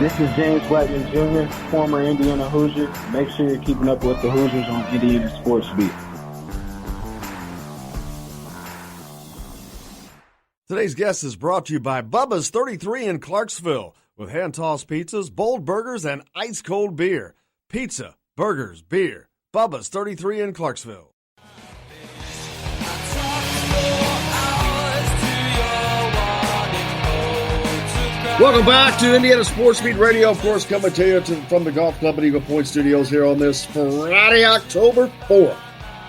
This is James Blackman Jr., former Indiana Hoosier. Make sure you're keeping up with the Hoosiers on Indiana Sports Beat. Today's guest is brought to you by Bubba's 33 in Clarksville, with hand-tossed pizzas, bold burgers, and ice-cold beer. Pizza, burgers, beer. Bubba's 33 in Clarksville. Welcome back to Indiana Sports Beat Radio. Of course, coming to you from the Golf Club and Eagle Point Studios here on this Friday, October 4th.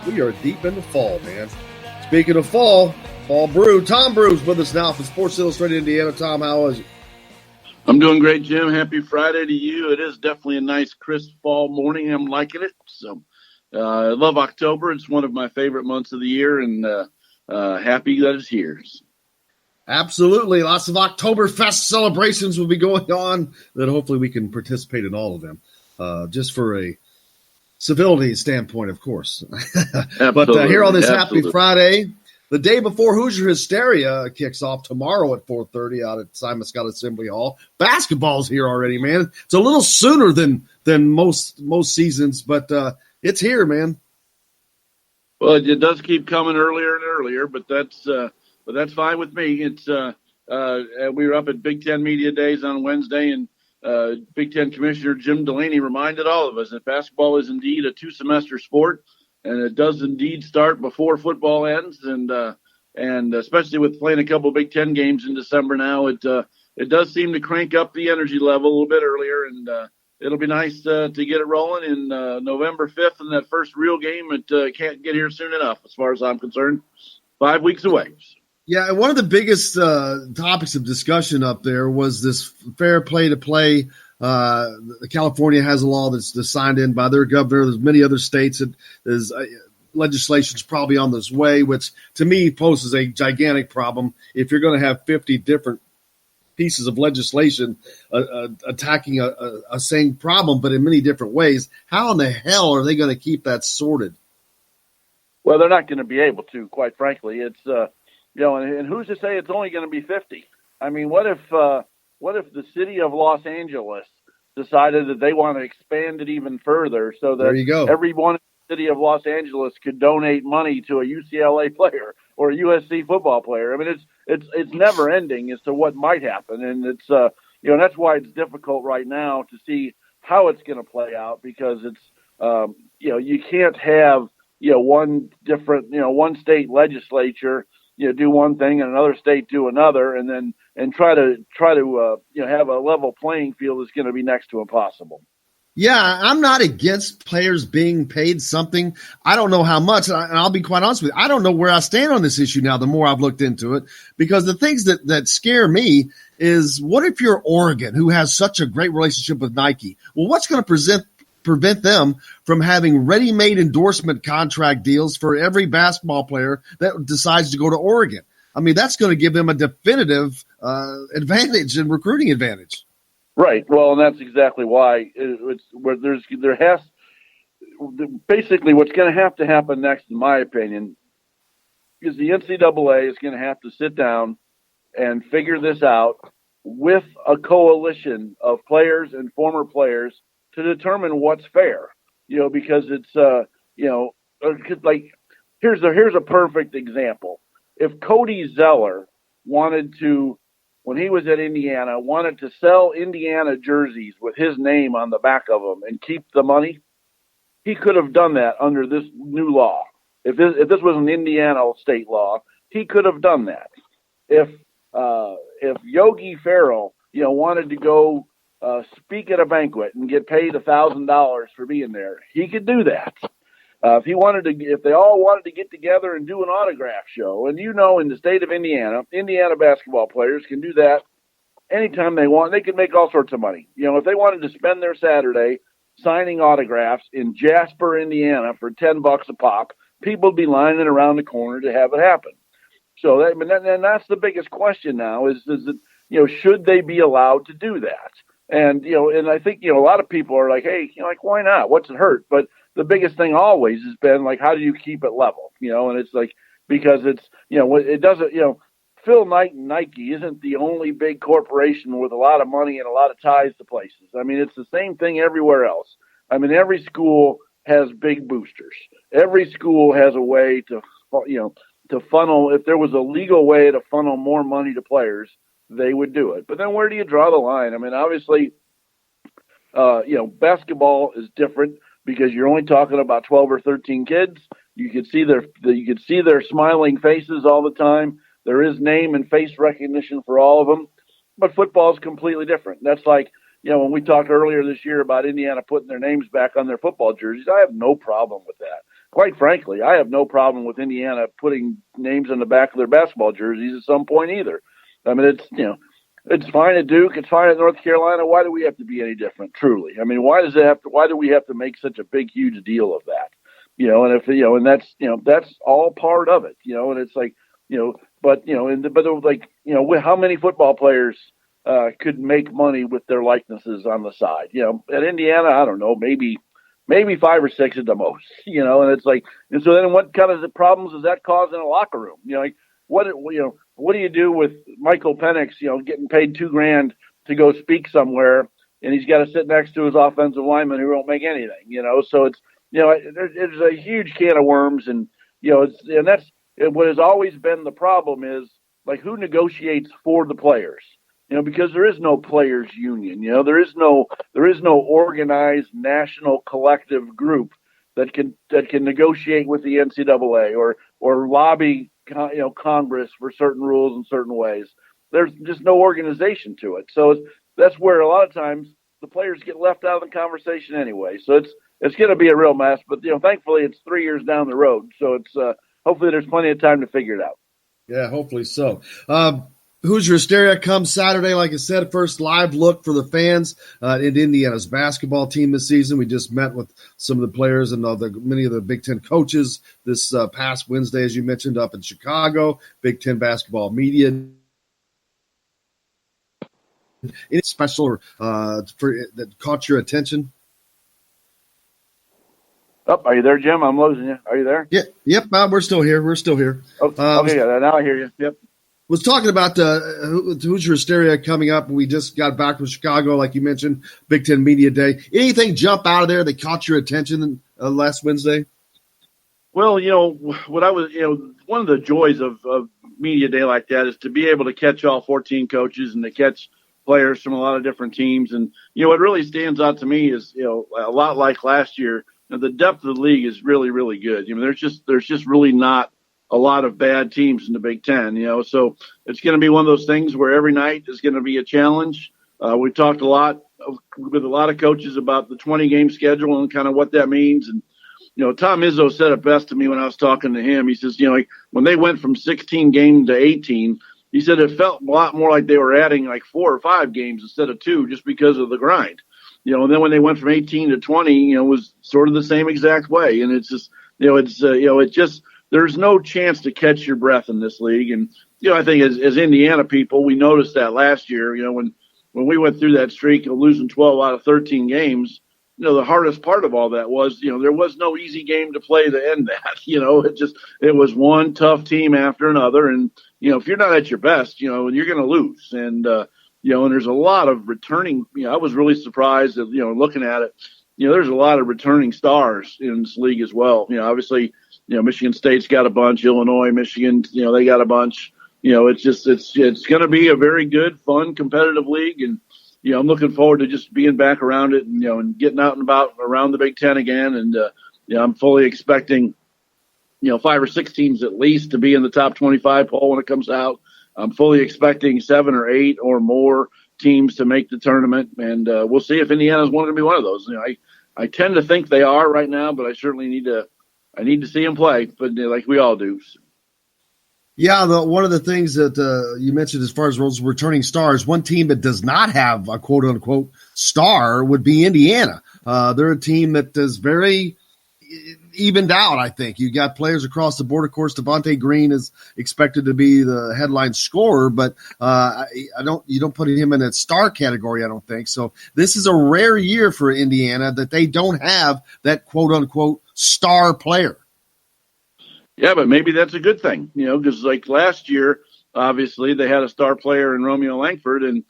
We are deep into fall, man. Speaking of fall brew, Tom Brew's with us now from Sports Illustrated Indiana. Tom, how is it? I'm doing great, Jim. Happy Friday to you. It is definitely a nice, crisp fall morning. I'm liking it. So I love October. It's one of my favorite months of the year, and happy that it's here. Absolutely. Lots of Oktoberfest celebrations will be going on that hopefully we can participate in all of them, just for a civility standpoint, of course. But here on this Happy Friday, the day before Hoosier Hysteria kicks off tomorrow at 4:30 out at Simon Scott Assembly Hall. Basketball's here already, man. It's a little sooner than most seasons, but it's here, man. Well, it does keep coming earlier and earlier, but that's fine with me. It's we were up at Big Ten Media Days on Wednesday, and Big Ten Commissioner Jim Delaney reminded all of us that basketball is indeed a two-semester sport, and it does indeed start before football ends. And especially with playing a couple of Big Ten games in December now, it does seem to crank up the energy level a little bit earlier, and it'll be nice to get it rolling in November 5th, and that first real game. It can't get here soon enough, as far as I'm concerned. 5 weeks away. Yeah, one of the biggest topics of discussion up there was this fair play to play. California has a law that's signed in by their governor. There's many other states that there's legislation's probably on this way, which to me poses a gigantic problem. If you're going to have 50 different pieces of legislation attacking a same problem, but in many different ways, how in the hell are they going to keep that sorted? Well, they're not going to be able to, quite frankly. It's and who's to say it's only going to be 50? I mean, what if the city of Los Angeles decided that they want to expand it even further so that everyone in the city of Los Angeles could donate money to a UCLA player or a USC football player? I mean, it's never ending as to what might happen, and it's that's why it's difficult right now to see how it's going to play out, because it's you can't have one state legislature do one thing and another state do another, and try to have a level playing field is going to be next to impossible. Yeah, I'm not against players being paid something. I don't know how much, and I'll be quite honest with you. I don't know where I stand on this issue now, the more I've looked into it, because the things that scare me is, what if you're Oregon, who has such a great relationship with Nike? Well, what's going to prevent them from having ready-made endorsement contract deals for every basketball player that decides to go to Oregon? I mean, that's going to give them a definitive advantage and recruiting advantage. Right. Well, and that's exactly why basically what's going to have to happen next, in my opinion, is the NCAA is going to have to sit down and figure this out with a coalition of players and former players to determine what's fair, because it's, like, here's a perfect example. If Cody Zeller wanted to, when he was at Indiana, wanted to sell Indiana jerseys with his name on the back of them and keep the money, he could have done that under this new law. If this was an Indiana state law, he could have done that. If Yogi Ferrell, wanted to go speak at a banquet and get paid $1,000 for being there, he could do that. If they all wanted to get together and do an autograph show, and in the state of Indiana basketball players can do that anytime they want. They can make all sorts of money. If they wanted to spend their Saturday signing autographs in Jasper, Indiana for $10 a pop, people would be lining around the corner to have it happen. So that's the biggest question now is that, should they be allowed to do that? And, and I think, a lot of people are like, hey, why not? What's it hurt? But the biggest thing always has been, like, how do you keep it level? And it's like, because it's, it doesn't, Phil Knight and Nike isn't the only big corporation with a lot of money and a lot of ties to places. I mean, it's the same thing everywhere else. I mean, every school has big boosters. Every school has a way to, to funnel. If there was a legal way to funnel more money to players, they would do it. But then where do you draw the line? I mean, obviously, basketball is different because you're only talking about 12 or 13 kids. You could see their smiling faces all the time. There is name and face recognition for all of them. But football is completely different. That's like, when we talked earlier this year about Indiana putting their names back on their football jerseys, I have no problem with that. Quite frankly, I have no problem with Indiana putting names on the back of their basketball jerseys at some point either. I mean, it's fine at Duke, it's fine at North Carolina. Why do we have to be any different? Truly, I mean, why do we have to make such a big, huge deal of that? And if and that's all part of it. And it's like, how many football players could make money with their likenesses on the side? At Indiana, I don't know, maybe 5 or 6 at the most. And it's like, and so then what kind of problems does that cause in a locker room? What do you do with Michael Penix, getting paid $2,000 to go speak somewhere, and he's got to sit next to his offensive lineman who won't make anything, So it's, it's a huge can of worms, and that's what has always been the problem is like who negotiates for the players, because there is no players union, there is no organized national collective group that can negotiate with the NCAA or lobby Congress for certain rules in certain ways. There's just no organization to it. So that's where a lot of times the players get left out of the conversation anyway. So it's going to be a real mess, but thankfully it's 3 years down the road. So it's hopefully there's plenty of time to figure it out. Yeah, hopefully so. Hoosier Hysteria comes Saturday. Like I said, first live look for the fans in Indiana's basketball team this season. We just met with some of the players and many of the Big Ten coaches this past Wednesday, as you mentioned, up in Chicago. Big Ten basketball media. Any special that caught your attention? Oh, are you there, Jim? I'm losing you. Are you there? Yeah. Yep. We're still here. Okay, now I hear you. Yep. Was talking about Hoosier Hysteria coming up. We just got back from Chicago, like you mentioned, Big Ten Media Day. Anything jump out of there that caught your attention last Wednesday? Well, what I was, one of the joys of Media Day like that is to be able to catch all 14 coaches and to catch players from a lot of different teams. And, what really stands out to me is, a lot like last year, the depth of the league is really, really good. There's just really not a lot of bad teams in the Big Ten, so it's going to be one of those things where every night is going to be a challenge. We talked a lot with a lot of coaches about the 20-game schedule and kind of what that means. And, Tom Izzo said it best to me when I was talking to him. He says, when they went from 16 games to 18, he said it felt a lot more like they were adding like 4 or 5 games instead of 2 just because of the grind. And then when they went from 18 to 20, it was sort of the same exact way. And it's just, there's no chance to catch your breath in this league. And, I think as Indiana people, we noticed that last year, when we went through that streak of losing 12 out of 13 games, the hardest part of all that was, there was no easy game to play to end that. It was one tough team after another. And, if you're not at your best, you're going to lose. And, and there's a lot of returning, I was really surprised that, looking at it, there's a lot of returning stars in this league as well. Obviously, Michigan State's got a bunch, Illinois, Michigan, they got a bunch. It's going to be a very good, fun, competitive league. And, I'm looking forward to just being back around it and, and getting out and about around the Big Ten again. And, I'm fully expecting, 5 or 6 teams at least to be in the top 25 poll when it comes out. I'm fully expecting 7 or 8 or more teams to make the tournament. And we'll see if Indiana's going to be one of those. I tend to think they are right now, but I certainly need to see them play, but like we all do. Yeah, one of the things that you mentioned as far as returning stars, one team that does not have a quote-unquote star would be Indiana. They're a team that is very evened out, I think. You got players across the board. Of course, Devontae Green is expected to be the headline scorer, but you don't put him in that star category, I don't think. So this is a rare year for Indiana that they don't have that quote-unquote star player. Yeah, but maybe that's a good thing, because like last year, obviously they had a star player in Romeo Langford, and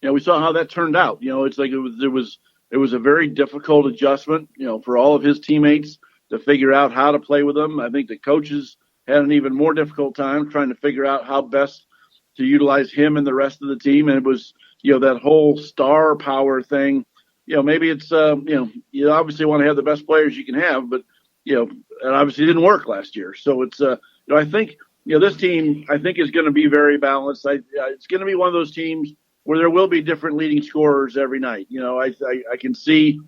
we saw how that turned out. It's like it was a very difficult adjustment, for all of his teammates to figure out how to play with him. I think the coaches had an even more difficult time trying to figure out how best to utilize him and the rest of the team. And it was, that whole star power thing. Maybe it's, you obviously want to have the best players you can have, but, it obviously didn't work last year. So it's, I think, this team, I think, is going to be very balanced. It's going to be one of those teams where there will be different leading scorers every night. I can see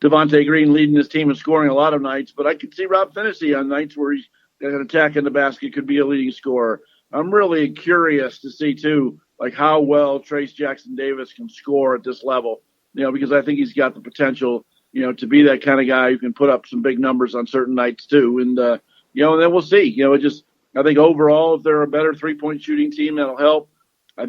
Devontae Green leading his team and scoring a lot of nights, but I can see Rob Finney on nights where he's got an attack in the basket, could be a leading scorer. I'm really curious to see, too, like how well Trace Jackson Davis can score at this level, because I think he's got the potential, to be that kind of guy who can put up some big numbers on certain nights, too. And, and then we'll see. I think overall, if they're a better three-point shooting team, that'll help. I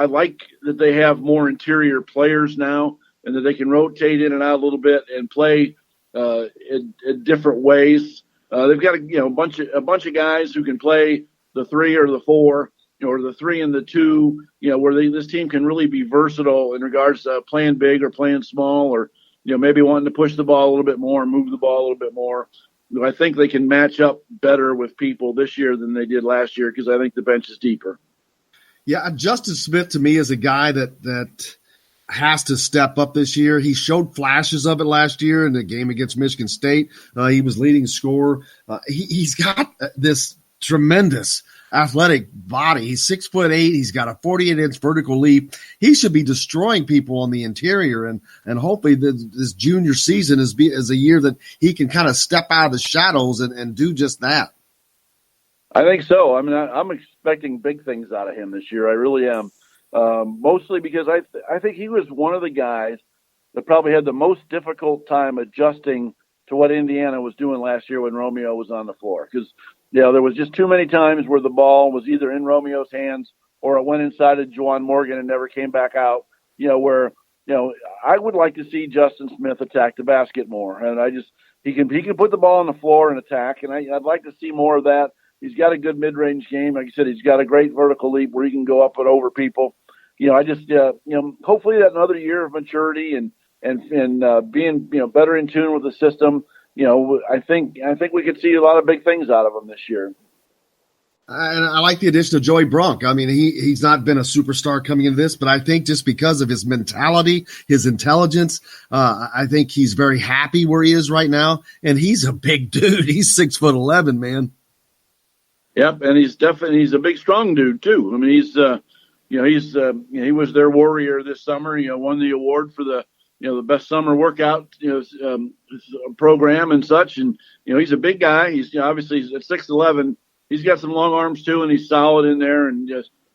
like that they have more interior players now and that they can rotate in and out a little bit and play in different ways. They've got a bunch of guys who can play the 3 or the 4, or the 3 and the 2, where this team can really be versatile in regards to playing big or playing small, or maybe wanting to push the ball a little bit more, move the ball a little bit more. I think they can match up better with people this year than they did last year because I think the bench is deeper. Yeah, Justin Smith to me is a guy that has to step up this year. He showed flashes of it last year in the game against Michigan State. He was leading scorer. He's got this tremendous athletic body. He's 6'8". He's got a 48-inch vertical leap. He should be destroying people on the interior, and hopefully this junior season is a year that he can kind of step out of the shadows and do just that. I think so. I mean, I'm expecting big things out of him this year. I really am. Mostly because I think he was one of the guys that probably had the most difficult time adjusting to what Indiana was doing last year when Romeo was on the floor. Because, there was just too many times where the ball was either in Romeo's hands or it went inside of Juwan Morgan and never came back out, where, I would like to see Justin Smith attack the basket more. And he can put the ball on the floor and attack. And I'd like to see more of that. He's got a good mid-range game. Like you said, he's got a great vertical leap where he can go up and over people. Hopefully that another year of maturity and being, better in tune with the system. I think we could see a lot of big things out of him this year. And I like the addition of Joey Brunk. I mean, he's not been a superstar coming into this, but I think just because of his mentality, his intelligence, I think he's very happy where he is right now. And he's a big dude. He's 6'11", man. Yep, and he's a big, strong dude too. I mean, he was their warrior this summer. Won the award for the best summer workout program and such. And he's a big guy. He's obviously he's at 6'11". He's got some long arms too, and he's solid in there. And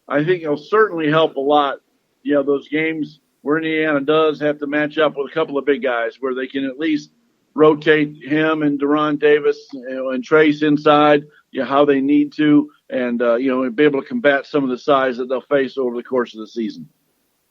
I think he'll certainly help a lot. Those games where Indiana does have to match up with a couple of big guys, where they can at least rotate him and Deron Davis and Trace inside. How they need to, and be able to combat some of the size that they'll face over the course of the season.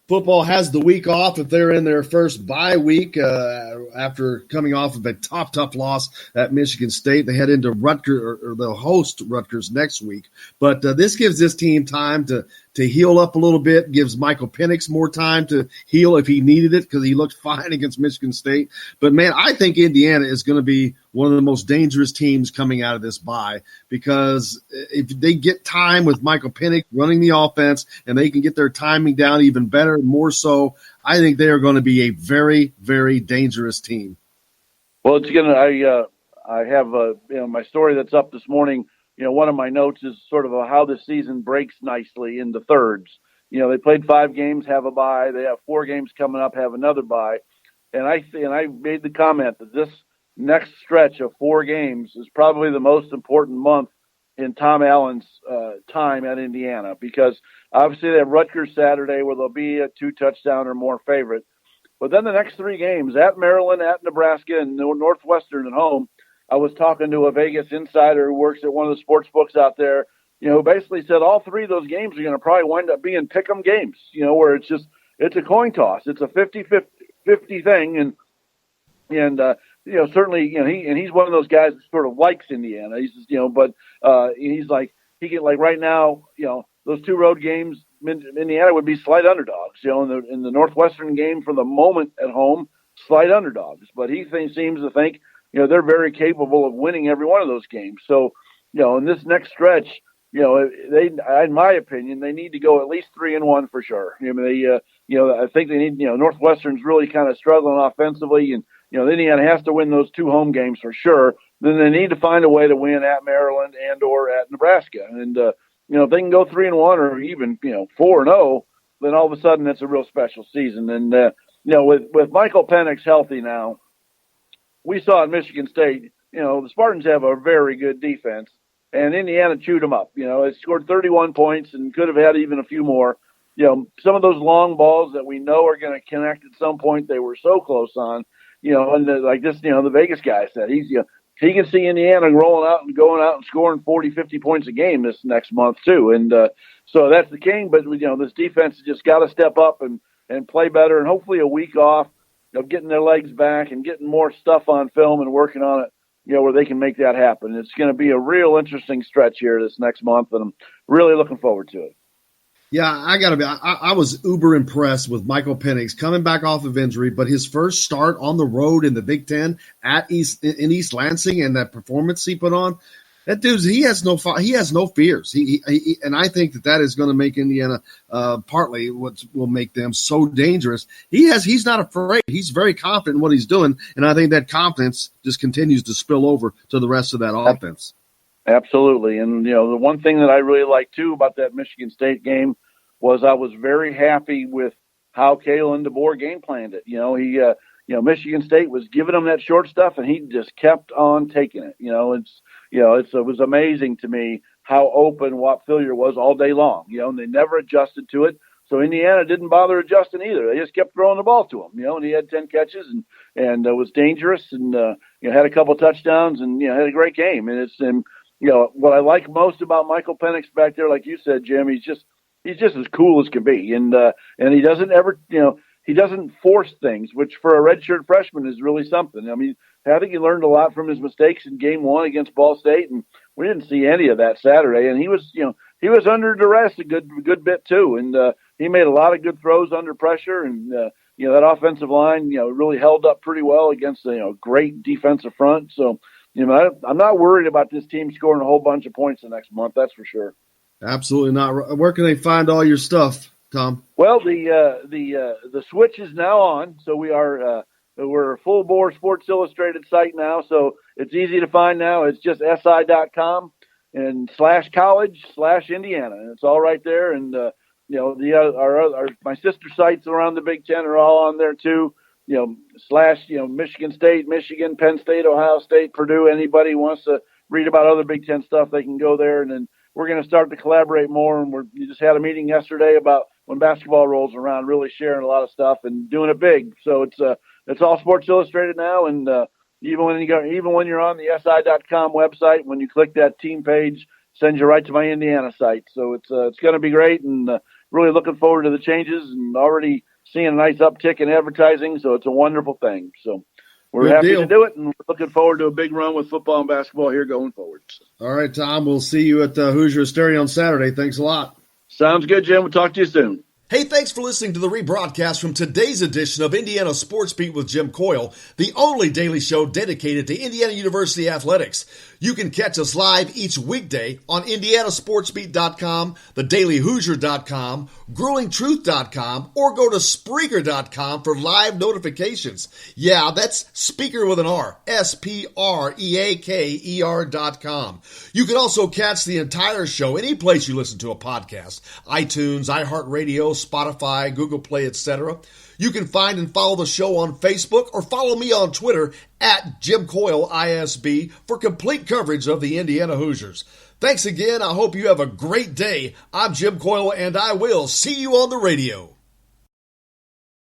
Football has the week off if they're in their first bye week after coming off of a tough loss at Michigan State. They head into Rutgers, or they'll host Rutgers next week. But this gives this team time to heal up a little bit, gives Michael Penix more time to heal if he needed it, because he looked fine against Michigan State. But, man, I think Indiana is going to be one of the most dangerous teams coming out of this bye, because if they get time with Michael Penix running the offense and they can get their timing down even better, more so, I think they are going to be a very, very dangerous team. Well, I have my story that's up this morning. One of my notes is sort of how the season breaks nicely into thirds. They played 5 games, have a bye. They have 4 games coming up, have another bye. And I made the comment that this next stretch of 4 games is probably the most important month in Tom Allen's time at Indiana, because obviously they have Rutgers Saturday, where they'll be a 2-touchdown or more favorite. But then the next 3 games, at Maryland, at Nebraska, and Northwestern at home. I was talking to a Vegas insider who works at one of the sports books out there, who basically said all 3 of those games are going to probably wind up being pick'em games, where it's a coin toss. It's a 50-50 thing. And certainly, he's one of those guys that sort of likes Indiana. He's just, but he's like, he can, like, right now, those two road games, Indiana would be slight underdogs. In the Northwestern game for the moment at home, slight underdogs. But he seems to think, they're very capable of winning every one of those games. So, in this next stretch, in my opinion, they need to go at least 3-1 for sure. I think they need, Northwestern's really kind of struggling offensively, and Indiana has to win those two home games for sure. Then they need to find a way to win at Maryland and or at Nebraska. And if they can go 3-1 or even 4-0, then all of a sudden it's a real special season. And with Michael Penix healthy now, we saw at Michigan State, the Spartans have a very good defense, and Indiana chewed them up. They scored 31 points and could have had even a few more. Some of those long balls that we know are going to connect at some point, they were so close on. The Vegas guy said, he can see Indiana rolling out and going out and scoring 40, 50 points a game this next month too. And so that's the king. But, this defense has just got to step up and play better, and hopefully a week off, getting their legs back and getting more stuff on film and working on it, where they can make that happen. It's going to be a real interesting stretch here this next month, and I'm really looking forward to it. Yeah, I was uber impressed with Michael Penix coming back off of injury, but his first start on the road in the Big Ten in East Lansing and that performance he put on, that dude, he has no fears. And I think that is going to make Indiana partly what will make them so dangerous. He's not afraid. He's very confident in what he's doing, and I think that confidence just continues to spill over to the rest of that offense. Absolutely. And, the one thing that I really liked, too, about that Michigan State game was I was very happy with how Kalen DeBoer game planned it. Michigan State was giving him that short stuff, and he just kept on taking it. It was amazing to me how open Whop Phillier was all day long, and they never adjusted to it. So Indiana didn't bother adjusting either. They just kept throwing the ball to him, and he had 10 catches and was dangerous and, had a couple touchdowns and, had a great game. And what I like most about Michael Penix back there, like you said, Jim, he's just as cool as can be. And he doesn't ever, he doesn't force things, which for a redshirt freshman is really something. I mean, I think he learned a lot from his mistakes in game one against Ball State, and we didn't see any of that Saturday. And he was under duress a good bit too. And he made a lot of good throws under pressure, and that offensive line, really held up pretty well against a great defensive front. So, I'm not worried about this team scoring a whole bunch of points the next month. That's for sure. Absolutely not. Where can they find all your stuff, Tom? Well, the switch is now on, so we're a full bore Sports Illustrated site now, so it's easy to find now. It's just si.com and /college/Indiana, and it's all right there. And my sister sites around the Big Ten are all on there too. Michigan State, Michigan, Penn State, Ohio State, Purdue. Anybody wants to read about other Big Ten stuff, they can go there. And then we're going to start to collaborate more. And we just had a meeting yesterday about when basketball rolls around, really sharing a lot of stuff and doing it big. So it's all Sports Illustrated now. And even when you're on the si.com website, when you click that team page, sends you right to my Indiana site. So it's going to be great, and really looking forward to the changes, and already seeing a nice uptick in advertising. So it's a wonderful thing. So we're happy to do it, and we're looking forward to a big run with football and basketball here going forward. All right, Tom, we'll see you at the Hoosier Stereo on Saturday. Thanks a lot. Sounds good, Jim. We'll talk to you soon. Hey, thanks for listening to the rebroadcast from today's edition of Indiana Sports Beat with Jim Coyle, the only daily show dedicated to Indiana University athletics. You can catch us live each weekday on IndianaSportsBeat.com, TheDailyHoosier.com, GrowingTruth.com, or go to Spreaker.com for live notifications. Yeah, that's speaker with an R, SPREAKER.com. You can also catch the entire show any place you listen to a podcast, iTunes, iHeartRadio, Spotify, Google Play, etc. You can find and follow the show on Facebook or follow me on Twitter at Jim Coyle ISB for complete coverage of the Indiana Hoosiers. Thanks again. I hope you have a great day. I'm Jim Coyle, and I will see you on the radio.